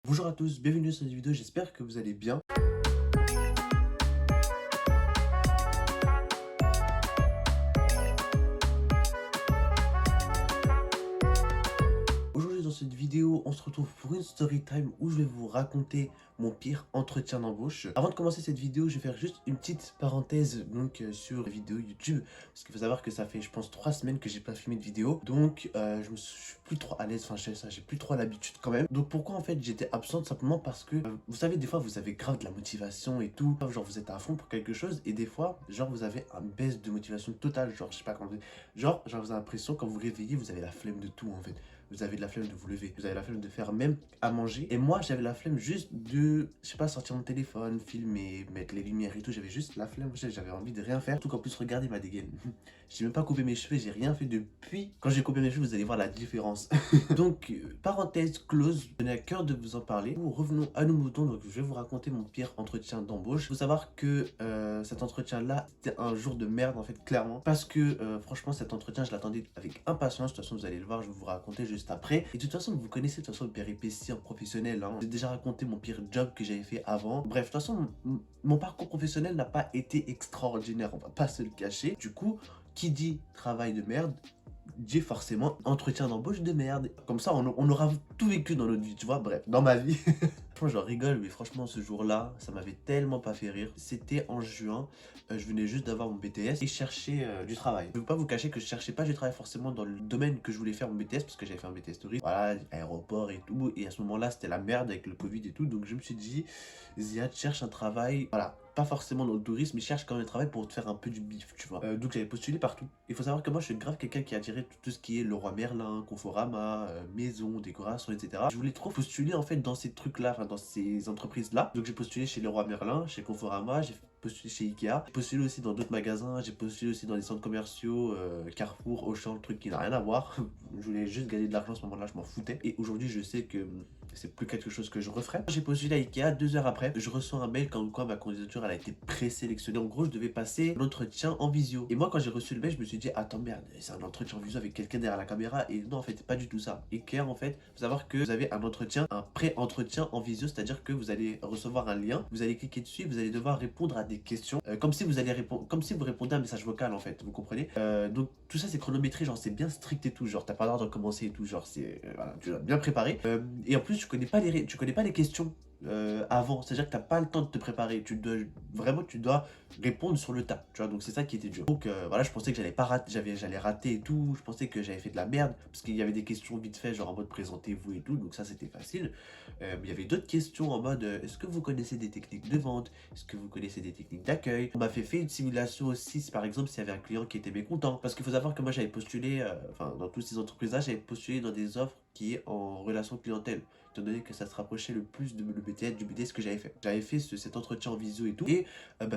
Bonjour à tous, bienvenue sur cette vidéo, j'espère que vous allez bien. Aujourd'hui dans cette vidéo, on se retrouve pour une story time où je vais vous raconter mon pire entretien d'embauche. Avant de commencer cette vidéo, je vais faire juste une petite parenthèse sur la vidéo YouTube. Parce qu'il faut savoir que ça fait je pense 3 semaines que j'ai pas filmé de vidéo. Donc je suis plus trop à l'aise, enfin j'ai plus trop l'habitude quand même. Donc pourquoi en fait j'étais absente? Simplement parce que vous savez, des fois vous avez grave de la motivation et tout. Genre vous êtes à fond pour quelque chose et des fois genre vous avez une baisse de motivation totale. Genre je sais pas comment dire. Genre vous avez l'impression quand vous vous réveillez, vous avez la flemme de tout en fait. Vous avez de la flemme de vous lever, vous avez la flemme de faire même à manger. Et moi, j'avais la flemme juste de, je sais pas, sortir mon téléphone, filmer, mettre les lumières et tout. J'avais juste la flemme, j'avais envie de rien faire. Tout qu'en plus, regardez ma dégaine. J'ai même pas coupé mes cheveux, j'ai rien fait depuis. Quand j'ai coupé mes cheveux, vous allez voir la différence. Donc, parenthèse close, je tenais à cœur de vous en parler. Nous revenons à nos moutons, donc je vais vous raconter mon pire entretien d'embauche. Il faut savoir que cet entretien-là, c'était un jour de merde en fait, clairement. Parce que franchement, cet entretien, je l'attendais avec impatience. De toute façon, vous allez le voir, je vais vous raconter juste après. Et de toute façon, vous connaissez de toute façon le péripéties en professionnel. Hein. J'ai déjà raconté mon pire job que j'avais fait avant. Bref, de toute façon, mon parcours professionnel n'a pas été extraordinaire, on va pas se le cacher. Du coup, qui dit travail de merde, dit forcément entretien d'embauche de merde. Comme ça, on aura tout vécu dans notre vie, tu vois. Bref, dans ma vie. Franchement, j'en rigole, mais franchement, ce jour-là, ça m'avait tellement pas fait rire. C'était en juin, je venais juste d'avoir mon BTS et chercher du travail. Je ne veux pas vous cacher que je cherchais pas du travail forcément dans le domaine que je voulais faire mon BTS, parce que j'avais fait un BTS tourisme, voilà, aéroport et tout. Et à ce moment-là, c'était la merde avec le Covid et tout. Donc je me suis dit, Ziad, cherche un travail, voilà. Pas forcément dans le tourisme, mais cherche quand même un travail pour te faire un peu du bif, tu vois. Donc j'avais postulé partout. Il faut savoir que moi, je suis grave quelqu'un qui a attiré tout ce qui est Leroy Merlin, Conforama, maison, décoration, etc. Je voulais trop postuler en fait dans ces trucs-là, enfin dans ces entreprises-là. Donc j'ai postulé chez Leroy Merlin, chez Conforama, j'ai postulé chez Ikea, j'ai postulé aussi dans d'autres magasins, j'ai postulé aussi dans les centres commerciaux, Carrefour, Auchan, le truc qui n'a rien à voir. Je voulais juste gagner de l'argent à ce moment-là, je m'en foutais. Et aujourd'hui, je sais que c'est plus quelque chose que je referais. J'ai postulé à Ikea, 2 heures après, je reçois un mail comme quoi ma candidature elle a été présélectionnée. En gros, je devais passer l'entretien en visio. Et moi, quand j'ai reçu le mail, je me suis dit, attends, merde, c'est un entretien en visio avec quelqu'un derrière la caméra. Et non, en fait, pas du tout ça. Ikea, en fait, faut savoir que vous avez un entretien, un pré-entretien en visio, c'est-à-dire que vous allez recevoir un lien, vous allez cliquer dessus, vous allez devoir répondre à des questions, comme si vous allez répondre, comme si vous répondez à un message vocal, en fait, vous comprenez. Donc tout ça c'est chronométré, genre c'est bien strict et tout, genre t'as pas le droit de commencer et tout, genre c'est voilà, tu dois bien préparer. Et en plus tu connais pas les questions avant, c'est à dire que t'as pas le temps de te préparer, tu dois répondre sur le tas, tu vois. Donc c'est ça qui était dur. Donc voilà, je pensais que j'allais pas rater, j'allais rater et tout, je pensais que j'avais fait de la merde parce qu'il y avait des questions vite fait, genre en mode présentez-vous et tout, donc ça c'était facile. Mais il y avait d'autres questions en mode est-ce que vous connaissez des techniques de vente, est-ce que vous connaissez des techniques d'accueil. On m'a fait une simulation aussi, par exemple s'il y avait un client qui était mécontent, parce qu'il faut savoir que moi j'avais postulé, enfin dans toutes ces entreprises là, j'avais postulé dans des offres qui est en relation clientèle, étant donné que ça se rapprochait le plus de le BTS, du BTS que j'avais fait. J'avais fait cet entretien en visio et tout, et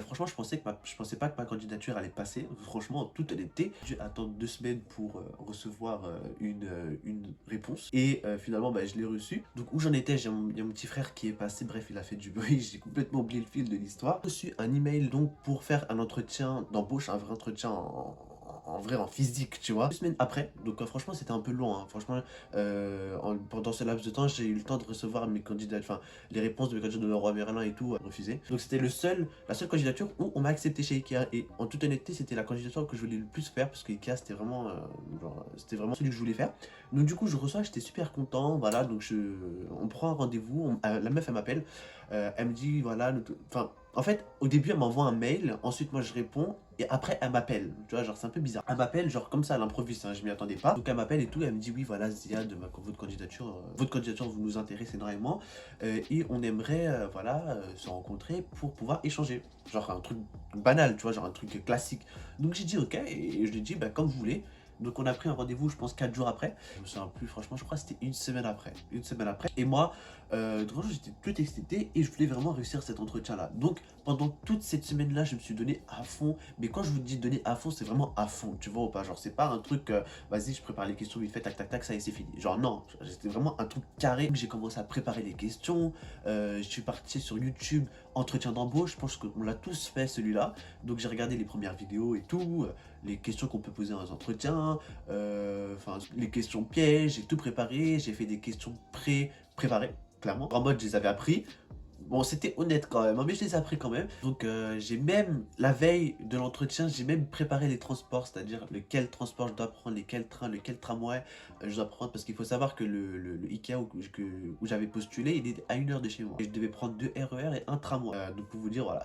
franchement je pensais pas que ma candidature allait passer, franchement en toute honnêteté. J'ai dû attendre 2 semaines pour recevoir une réponse, et finalement je l'ai reçu. Donc où j'en étais, il y a mon petit frère qui est passé, bref il a fait du bruit, j'ai complètement oublié le fil de l'histoire. J'ai reçu un email donc pour faire un entretien d'embauche, un vrai entretien en vrai, en physique, tu vois. 2 semaines après, donc franchement c'était un peu long, hein. Franchement pendant ce laps de temps j'ai eu le temps de recevoir mes candidatures, enfin les réponses de mes candidatures de Leroy Merlin et tout, refusées. Donc c'était la seule candidature où on m'a accepté chez Ikea, et en toute honnêteté c'était la candidature que je voulais le plus faire, parce que Ikea c'était vraiment c'était vraiment celui que je voulais faire. Donc du coup je reçois, j'étais super content, voilà. Donc on prend un rendez-vous, la meuf elle m'appelle, elle me dit voilà, enfin en fait, au début, elle m'envoie un mail, ensuite moi je réponds, et après elle m'appelle. Tu vois, genre c'est un peu bizarre. Elle m'appelle, genre comme ça à l'improviste, hein, je m'y attendais pas. Donc elle m'appelle et tout, elle me dit oui, voilà, Ziad, votre candidature vous nous intéresse énormément, et on aimerait, voilà, se rencontrer pour pouvoir échanger. Genre un truc banal, tu vois, genre un truc classique. Donc j'ai dit ok, et je lui ai dit, bah, comme vous voulez. Donc on a pris un rendez-vous, je pense 4 jours après. Je me souviens plus, franchement, je crois que c'était une semaine après. Une semaine après. Et moi, franchement, j'étais tout excité et je voulais vraiment réussir cet entretien-là. Donc pendant toute cette semaine-là, je me suis donné à fond. Mais quand je vous dis donner à fond, c'est vraiment à fond, tu vois ou pas? Genre c'est pas un truc, vas-y, je prépare les questions vite fait, tac tac tac, ça y est, c'est fini. Genre non, c'était vraiment un truc carré. J'ai commencé à préparer les questions. Je suis parti sur YouTube, entretien d'embauche. Je pense qu'on l'a tous fait celui-là. Donc j'ai regardé les premières vidéos et tout, les questions qu'on peut poser dans un entretien, enfin les questions pièges, j'ai tout préparé, j'ai fait des questions préparés, clairement. En mode, je les avais appris. Bon, c'était honnête quand même, hein, mais je les ai appris quand même. Donc, j'ai même, la veille de l'entretien, j'ai même préparé les transports, c'est-à-dire lequel transport je dois prendre, lesquels trains, lequel tramway je dois prendre. Parce qu'il faut savoir que le Ikea où j'avais postulé, il est à 1 heure de chez moi. Et je devais prendre 2 RER et un tramway. Donc, pour vous dire, voilà,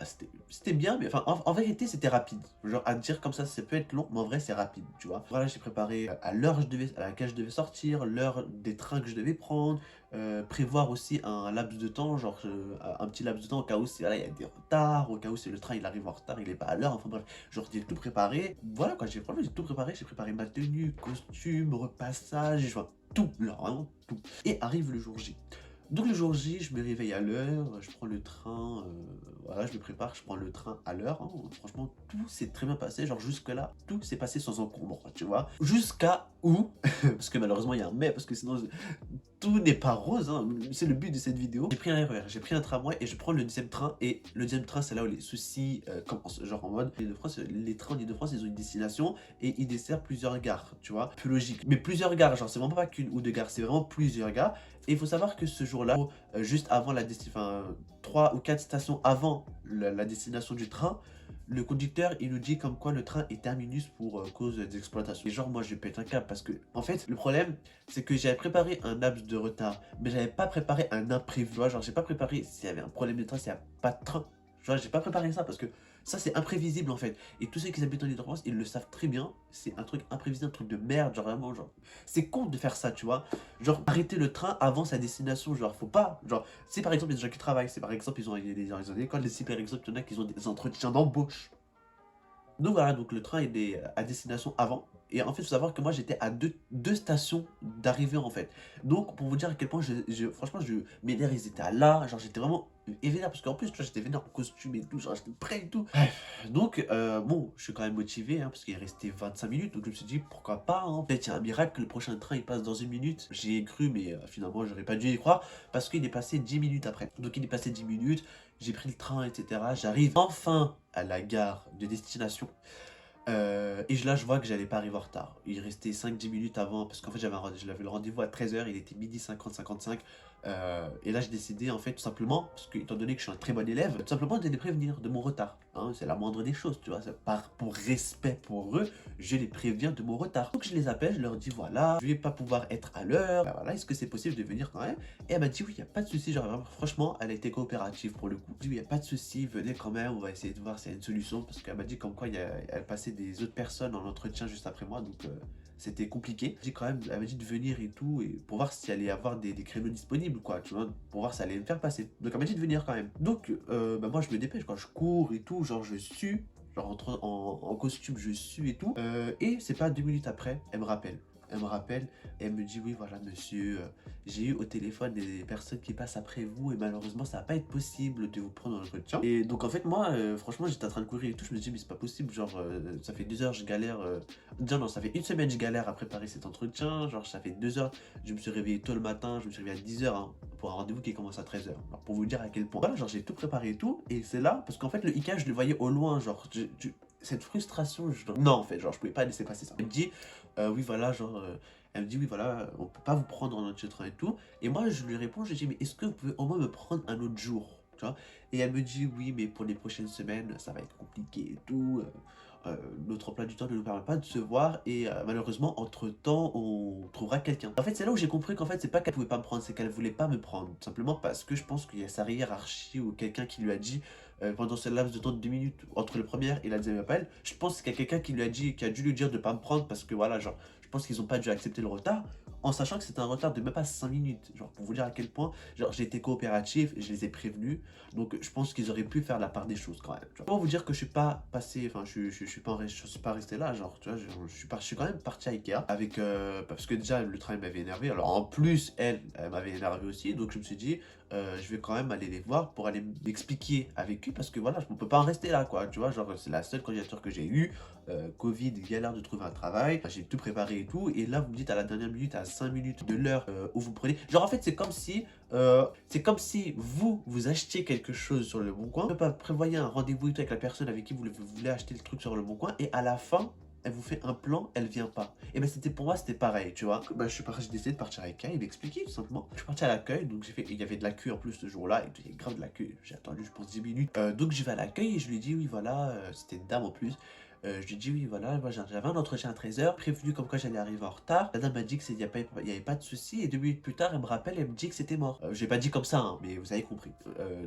c'était bien, mais enfin, en vérité, c'était rapide. Genre, à dire comme ça peut être long, mais en vrai, c'est rapide, tu vois. Voilà, j'ai préparé à l'heure à laquelle je devais sortir, l'heure des trains que je devais prendre. Prévoir aussi un laps de temps, genre un petit laps de temps au cas où voilà, il y a des retards, au cas où le train il arrive en retard, il est pas à l'heure, enfin bref, genre j'ai tout préparé. Voilà quoi, franchement j'ai tout préparé, j'ai préparé ma tenue, costume, repassage, enfin tout, genre vraiment tout. Et arrive le jour J. Donc le jour J, je me réveille à l'heure, je prends le train, voilà, je me prépare, je prends le train à l'heure. Hein. Franchement, tout s'est très bien passé, genre jusque-là, tout s'est passé sans encombre, tu vois. Jusqu'à où, parce que malheureusement il y a un mais, parce que sinon tout n'est pas rose, hein. C'est le but de cette vidéo. J'ai pris un RER, j'ai pris un tramway et je prends le deuxième train. Et le deuxième train, c'est là où les soucis commencent. Genre en mode, les trains d'Île-de-France, ils ont une destination et ils desservent plusieurs gares, tu vois. Plus logique. Mais plusieurs gares, genre c'est vraiment pas qu'une ou deux gares, c'est vraiment plusieurs gares. Et il faut savoir que ce jour-là, juste avant la destination, enfin 3 ou 4 stations avant la destination du train, le conducteur il nous dit comme quoi le train est terminus pour cause d'exploitation. Et genre moi je pète un câble parce que en fait le problème c'est que j'avais préparé un laps de retard mais j'avais pas préparé un imprévu. Tu vois, genre j'ai pas préparé s'il y avait un problème de train, s'il y a pas de train. Tu vois, j'ai pas préparé ça parce que ça c'est imprévisible en fait. Et tous ceux qui habitent en Ile-de-France ils le savent très bien. C'est un truc imprévisible, un truc de merde, genre vraiment genre. C'est con de faire ça, tu vois. Genre arrêter le train avant sa destination, genre faut pas. Genre si par exemple il y a des gens qui travaillent, c'est par exemple ils ont des gens à l'école, si par exemple il y en a qui ont des entretiens d'embauche. Donc voilà, donc le train il est à destination avant. Et en fait, il faut savoir que moi j'étais à deux stations d'arrivée en fait. Donc pour vous dire à quel point franchement, mes nerfs ils étaient là. Genre j'étais vraiment vénère parce qu'en plus, tu vois, j'étais vénère en costume et tout. Genre j'étais prêt et tout. Bref, donc bon, je suis quand même motivé hein, parce qu'il restait 25 minutes. Donc je me suis dit pourquoi pas. Hein. Peut-être il y a un miracle, le prochain train il passe dans 1 minute. J'y ai cru, mais finalement j'aurais pas dû y croire parce qu'il est passé 10 minutes après. Donc il est passé 10 minutes. J'ai pris le train, etc. J'arrive enfin à la gare de destination. Et là, je vois que j'allais pas arriver en retard. Il restait 5-10 minutes avant, parce qu'en fait, j'avais le rendez-vous à 13 h, il était 12h50-55. Et là, j'ai décidé, en fait, tout simplement, parce que, étant donné que je suis un très bon élève, tout simplement de les prévenir de mon retard. Hein, c'est la moindre des choses, tu vois. Pour respect pour eux, je les préviens de mon retard. Donc, je les appelle, je leur dis, voilà, je vais pas pouvoir être à l'heure. Bah, voilà, est-ce que c'est possible de venir quand même? Et elle m'a dit, oui, il n'y a pas de souci. Genre, vraiment, franchement, elle a été coopérative pour le coup. Elle dit, oui, il n'y a pas de souci, venez quand même, on va essayer de voir s'il y a une solution. Parce qu'elle m'a dit, comme quoi, elle passait des autres personnes en entretien juste après moi. Donc, c'était compliqué. J'ai quand même, elle m'a dit de venir et tout, et pour voir s'il allait y avoir des créneaux disponibles, quoi, tu vois, pour voir si ça allait me faire passer. Donc elle m'a dit de venir quand même. Donc bah, moi je me dépêche, quand je cours et tout, genre je sue, genre en costume je sue et tout. Et c'est pas 2 minutes après, elle me rappelle. Elle me rappelle et elle me dit oui voilà monsieur, j'ai eu au téléphone des personnes qui passent après vous et malheureusement ça va pas être possible de vous prendre en entretien. Et donc en fait moi franchement j'étais en train de courir et tout, je me dis mais c'est pas possible, genre ça fait 2 heures je galère, non ça fait 1 semaine je galère à préparer cet entretien, genre ça fait 2 heures, je me suis réveillé tôt le matin, je me suis réveillé à 10 h hein, pour un rendez-vous qui commence à 13 h. Alors pour vous dire à quel point, voilà genre j'ai tout préparé et tout, et c'est là parce qu'en fait le Ikea je le voyais au loin, genre cette frustration, non en fait, genre je pouvais pas laisser passer ça. Elle me dit oui voilà genre elle me dit oui voilà on peut pas vous prendre en entretien et tout, et moi je lui réponds, je dis mais est-ce que vous pouvez au moins me prendre un autre jour, tu vois. Et elle me dit oui mais pour les prochaines semaines ça va être compliqué et tout, notre emploi du temps ne nous permet pas de se voir et malheureusement entre temps on trouvera quelqu'un. En fait c'est là où j'ai compris qu'en fait c'est pas qu'elle pouvait pas me prendre, c'est qu'elle voulait pas me prendre, tout simplement parce que je pense qu'il y a sa hiérarchie ou quelqu'un qui lui a dit pendant ce laps de temps de 2 minutes entre le premier et la deuxième appel, je pense qu'il y a quelqu'un qui lui a dit, qui a dû lui dire de pas me prendre parce que voilà genre je pense qu'ils ont pas dû accepter le retard en sachant que c'était un retard de même pas 5 minutes, genre pour vous dire à quel point genre j'ai été coopératif, je les ai prévenus, donc je pense qu'ils auraient pu faire la part des choses quand même. Tu vois. Pour vous dire que je suis pas passé, enfin je suis pas resté là, genre tu vois, je suis quand même parti à Ikea avec parce que déjà le train m'avait énervé, alors en plus elle m'avait énervé aussi, donc je me suis dit je vais quand même aller les voir pour aller m'expliquer avec eux parce que voilà je ne peux pas en rester là quoi, tu vois, genre c'est la seule candidature que j'ai eue, Covid, galère de trouver un travail, j'ai tout préparé et tout, et là vous me dites à la dernière minute, à 5 minutes de l'heure où vous prenez, genre en fait c'est comme si vous achetiez quelque chose sur le bon coin, prévoyez un rendez-vous avec la personne avec qui vous voulez acheter le truc sur le bon coin, et à la fin elle vous fait un plan, elle vient pas. Et ben c'était pour moi, c'était pareil, tu vois. Bah, j'ai décidé de partir avec elle, il m'expliquait tout simplement. Je suis parti à l'accueil, donc il y avait de la queue en plus ce jour-là, et il y avait grave de la queue. J'ai attendu, je pense, 10 minutes. Donc j'y vais à l'accueil et je lui dis, oui, voilà, c'était une dame en plus. Je lui dis oui voilà, moi j'avais un entretien à 13h, prévenu comme quoi j'allais arriver en retard. La dame m'a dit qu'il n'y avait pas de souci et 2 minutes plus tard elle me rappelle, elle me dit que c'était mort. J'ai pas dit comme ça hein, mais vous avez compris.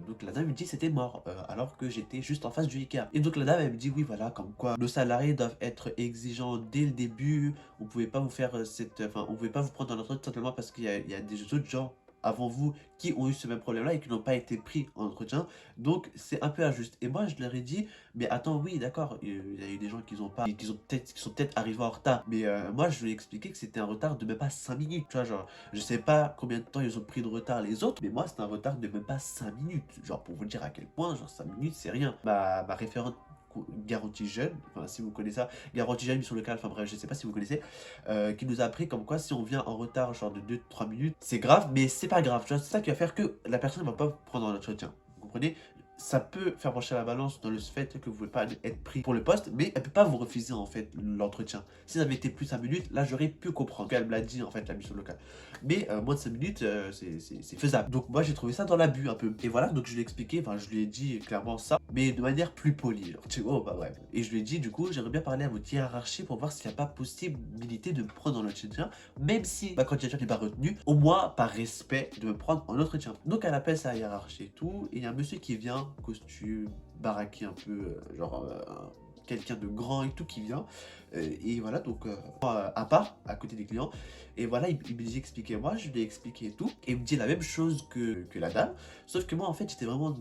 Donc la dame me dit que c'était mort alors que j'étais juste en face du Ikea. Et donc la dame elle me dit oui voilà, comme quoi nos salariés doivent être exigeants dès le début, on pouvait pas vous faire on pouvait pas vous prendre dans entretien simplement parce qu'il y a des autres gens avant vous qui ont eu ce même problème là et qui n'ont pas été pris en entretien, donc c'est un peu injuste. Et moi je leur ai dit mais attends, oui, d'accord, il y a eu des gens qui ont pas, qui sont peut-être arrivés en retard. Mais moi, je lui ai expliqué que c'était un retard de même pas 5 minutes. Tu vois, genre, je sais pas combien de temps ils ont pris de retard les autres, mais moi, c'était un retard de même pas 5 minutes. Genre, pour vous dire à quel point, genre, 5 minutes, c'est rien. Ma référente garantie jeune, enfin si vous connaissez ça, garantie jeune sur le cas, enfin bref, je sais pas si vous connaissez, qui nous a appris comme quoi si on vient en retard genre de 2-3 minutes, c'est grave, mais c'est pas grave, tu vois, c'est ça qui va faire que la personne ne va pas vous prendre en entretien. Vous comprenez? Ça peut faire pencher la balance dans le fait que vous ne pouvez pas être pris pour le poste, mais elle peut pas vous refuser en fait l'entretien. Si ça avait été plus 5 minutes, là j'aurais pu comprendre. Elle me l'a dit en fait, la mission locale. Mais moins de 5 minutes, c'est faisable. Donc moi j'ai trouvé ça dans l'abus un peu. Et voilà, donc je lui ai expliqué, enfin je lui ai dit clairement ça, mais de manière plus polie. Genre, tu vois, bah bref. Et je lui ai dit du coup, j'aimerais bien parler à votre hiérarchie pour voir s'il n'y a pas possibilité de me prendre dans l'entretien, même si ma candidature n'est pas retenue, au moins par respect de me prendre en entretien. Donc elle appelle sa hiérarchie et tout, et il y a un monsieur qui vient costume, baraqué un peu, quelqu'un de grand et tout qui vient. Et voilà, donc à part, à côté des clients. Et voilà, il me dit expliquez-moi, je lui ai expliqué et tout. Et il me dit la même chose que la dame. Sauf que moi, en fait, j'étais vraiment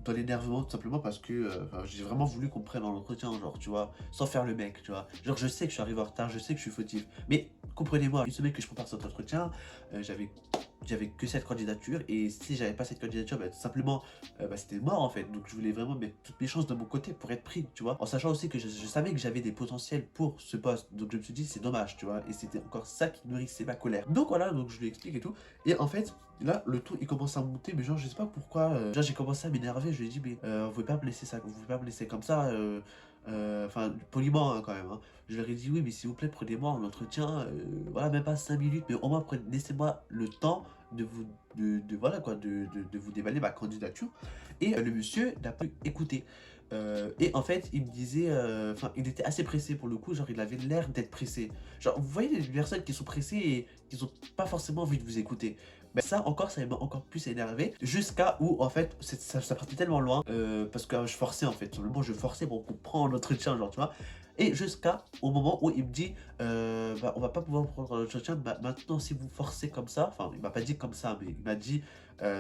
dans l'énervement tout simplement parce que j'ai vraiment voulu qu'on me prenne dans l'entretien, genre, tu vois, sans faire le mec, tu vois. Genre, je sais que je suis arrivé en retard, je sais que je suis fautif. Mais comprenez-moi, une semaine que je prépare cet entretien, j'avais que cette candidature et si j'avais pas cette candidature, bah, tout simplement, c'était mort en fait. Donc je voulais vraiment mettre toutes mes chances de mon côté pour être pris, tu vois. En sachant aussi que je savais que j'avais des potentiels pour ce poste. Donc je me suis dit, c'est dommage, tu vois. Et c'était encore ça qui nourrissait ma colère. Donc voilà, donc je lui explique et tout. Et en fait, là, le ton il commence à monter, mais genre, je sais pas pourquoi. Genre, j'ai commencé à m'énerver. Je lui ai dit, mais vous pouvez pas me laisser ça, vous pouvez pas me laisser comme ça. Enfin, poliment hein, quand même. Hein. Je leur ai dit, oui, mais s'il vous plaît, prenez-moi en entretien. Voilà, même pas 5 minutes, mais au moins laissez-moi le temps de vous voilà quoi de vous déballer ma candidature. Et le monsieur n'a pas écouté. Et en fait il me disait enfin il était assez pressé pour le coup, genre il avait l'air d'être pressé, genre vous voyez les personnes qui sont pressées et qui ont pas forcément envie de vous écouter. Ben ça encore, ça m'a encore plus énervé jusqu'à où en fait ça partait tellement loin parce que je forçais en fait, simplement je forçais pour qu'on prenne l'entretien, genre tu vois. Et jusqu'à au moment où il me dit bah, on va pas pouvoir prendre l'entretien maintenant si vous forcez comme ça. Enfin, il m'a pas dit comme ça, mais il m'a dit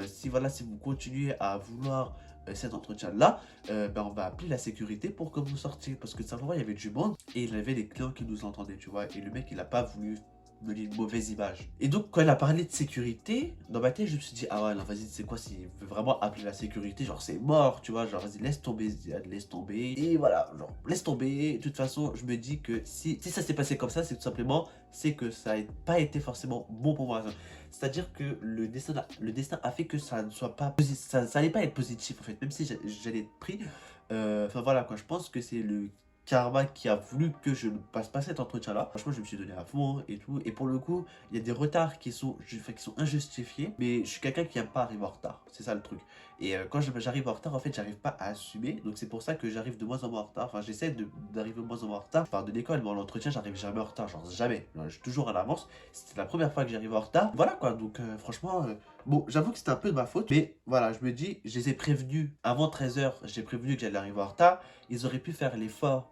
si voilà, si vous continuez à vouloir cet entretien-là, ben, on va appeler la sécurité pour que vous sortiez. Parce que simplement, il y avait du monde et il y avait des clients qui nous entendaient, tu vois. Et le mec, il a pas voulu me donner une mauvaise image. Et donc, quand elle a parlé de sécurité, dans ma tête, je me suis dit, ah ouais, non, vas-y, tu sais quoi, s'il veut vraiment appeler la sécurité, genre, c'est mort, tu vois, genre, vas-y, laisse tomber, Ziad, laisse tomber. Et voilà, genre, laisse tomber. De toute façon, je me dis que si ça s'est passé comme ça, c'est tout simplement, c'est que ça n'a pas été forcément bon pour moi. C'est-à-dire que le destin a fait que ça ne soit pas ça allait pas être positif en fait, même si j'allais être pris. Enfin voilà quoi, je pense que c'est le karma qui a voulu que je ne passe pas cet entretien-là. Franchement, je me suis donné à fond et tout. Et pour le coup, il y a des retards qui sont injustifiés. Mais je suis quelqu'un qui n'aime pas arriver en retard. C'est ça le truc. Et quand j'arrive en retard, en fait, j'arrive pas à assumer. Donc c'est pour ça que j'arrive de moins en moins en retard. Enfin, j'essaie d'arriver de moins en moins en retard. Enfin, de l'école, mais en entretien, j'arrive jamais en retard. Genre jamais. Je suis toujours à l'avance. C'était la première fois que j'arrive en retard. Voilà quoi. Donc franchement, bon, j'avoue que c'était un peu de ma faute. Mais voilà, je me dis, je les ai prévenus avant 13h. J'ai prévenu que j'allais arriver en retard. Ils auraient pu faire l'effort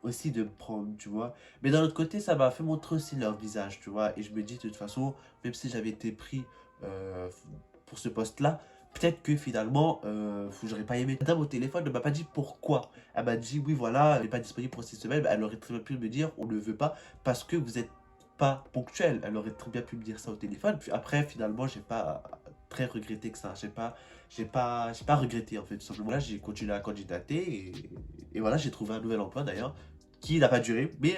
aussi de me prendre, tu vois. Mais d'un autre côté, ça m'a fait montrer aussi leur visage, tu vois. Et je me dis, de toute façon, même si j'avais été pris pour ce poste-là, peut-être que finalement, j'aurais pas aimé. La dame au téléphone ne m'a pas dit pourquoi. Elle m'a dit, oui, voilà, elle n'est pas disponible pour 6 semaines. Elle aurait très bien pu me dire, on ne veut pas parce que vous êtes pas ponctuel. Elle aurait très bien pu me dire ça au téléphone. Puis après, finalement, j'ai pas très regretté que ça. J'ai pas regretté en fait, tout simplement. Là, j'ai continué à candidater et voilà, j'ai trouvé un nouvel emploi d'ailleurs. qui n'a pas duré, mais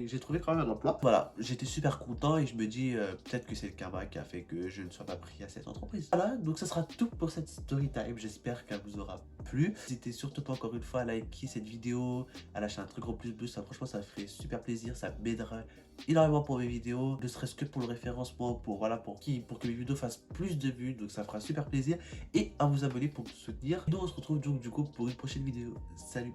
j'ai trouvé quand même un emploi. Voilà, j'étais super content et je me dis peut-être que c'est le karma qui a fait que je ne sois pas pris à cette entreprise. Voilà, donc ça sera tout pour cette story time. J'espère qu'elle vous aura plu. N'hésitez surtout pas encore une fois à liker cette vidéo, à lâcher un très gros pouce bleu. Ça, franchement, ça me ferait super plaisir. Ça m'aidera énormément pour mes vidéos, ne serait-ce que pour le référencement, pour que mes vidéos fassent plus de vues. Donc ça fera super plaisir. Et à vous abonner pour me soutenir. Nous, on se retrouve donc du coup pour une prochaine vidéo. Salut!